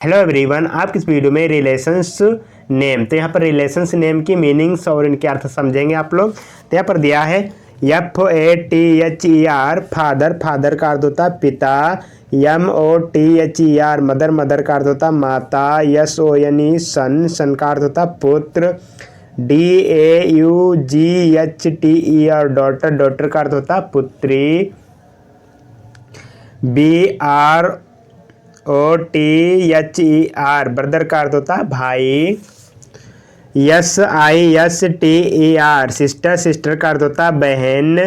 Hello everyone, आप किस video में रिलेशंस नेम। तो यहाँ पर रिलेशंस नेम की मीनिंग्स और इनके अर्थ समझेंगे आप लोग। तो यहाँ पर दिया है FATHER फादर, फादर का अर्थ होता है पिता। MOTHER मदर, मदर का अर्थ होता है माता। SONE सन, सन का अर्थ होता है पुत्र। DAUGHTER डॉटर, डॉटर का अर्थ होता है पुत्री। BROTHER ब्रदर का अर्थ होता है भाई। SISTER सिस्टर, सिस्टर का अर्थ होता है बहन।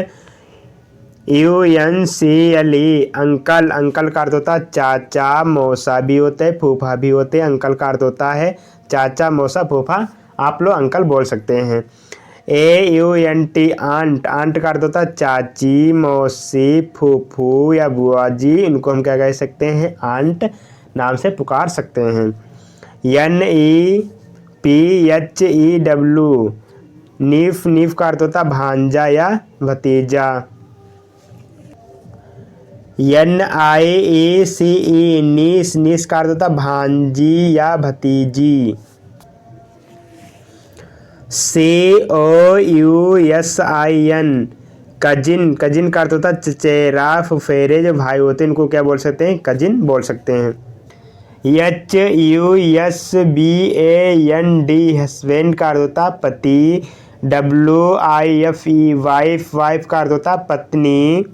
UNCLE अंकल, अंकल का अर्थ होता है चाचा। मौसा भी होते हैं, फूफा भी होते हैं। अंकल का अर्थ होता है चाचा, मौसा, फूफा, आप लोग अंकल बोल सकते हैं। AUNT आंट, आंट का अर्थ होता है चाची, मौसी, फूफू या बुआ जी। इनको हम क्या कह सकते हैं, आंट नाम से पुकार सकते हैं। NEPHEW नीफ, नीफ का अर्थ होता है भांजा या भतीजा। NIECE नीस, नीस का अर्थ होता है भांजी या भतीजी। COUSIN कजिन, कजिन का अर्थ होता है चचेरा, फुफेरे जो भाई होते हैं इनको क्या बोल सकते हैं, कजिन बोल सकते हैं। HUSBAND हस्बैंड का अर्थ होता है पति। WIFE वाइफ, वाइफ का अर्थ होता है पत्नी।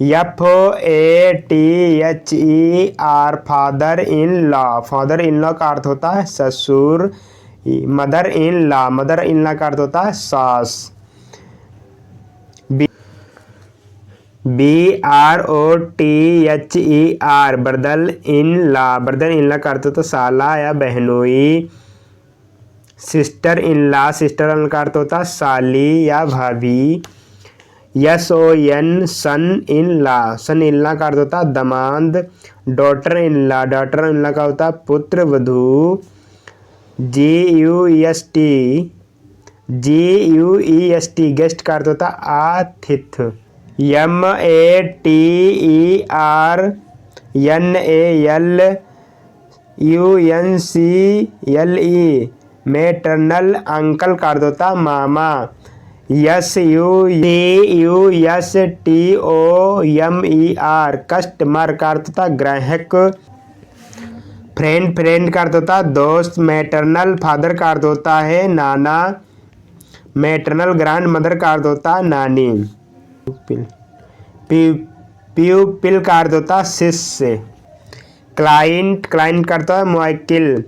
FATHER father in law, father in law का अर्थ होता है ससुर। Mother in law, mother in law का अर्थ होता है सास। BROTHER brother in law, brother in law का अर्थ होता है साला या बहनोई। Sister in law, sister in law का अर्थ होता है साली या भाभी। SON son in law, son in law का अर्थ होता है दामाद। Daughter in law, daughter in law का होता है पुत्र वधू। GUEST गेस्ट का अर्थ होता है आतिथ्य। MATERNALUNCLE मैटरनल अंकल का अर्थ होता है मामा। CUSTOMER कस्टमर का अर्थ होता है ग्राहक। फ्रेंड, फ्रेंड का अर्थ होता है दोस्त। मैटरनल फादर का अर्थ होता है नाना। मैटरनल ग्रैंड मदर का अर्थ होता है नानी। प्यूपिल का अर्थ होता है शिष्य। क्लाइंट, क्लाइंट का अर्थ होता है मुवक्किल।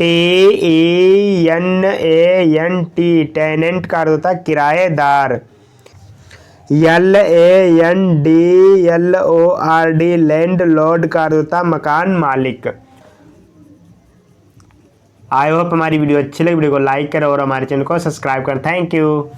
TENANT टेनेंट का अर्थ होता है किराएदार। LANDLORD लैंड लॉर्ड का अर्थ होता है मकान मालिक। आई होप हमारी वीडियो अच्छी लगी। वीडियो को लाइक करें और हमारे चैनल को सब्सक्राइब करें। Thank you.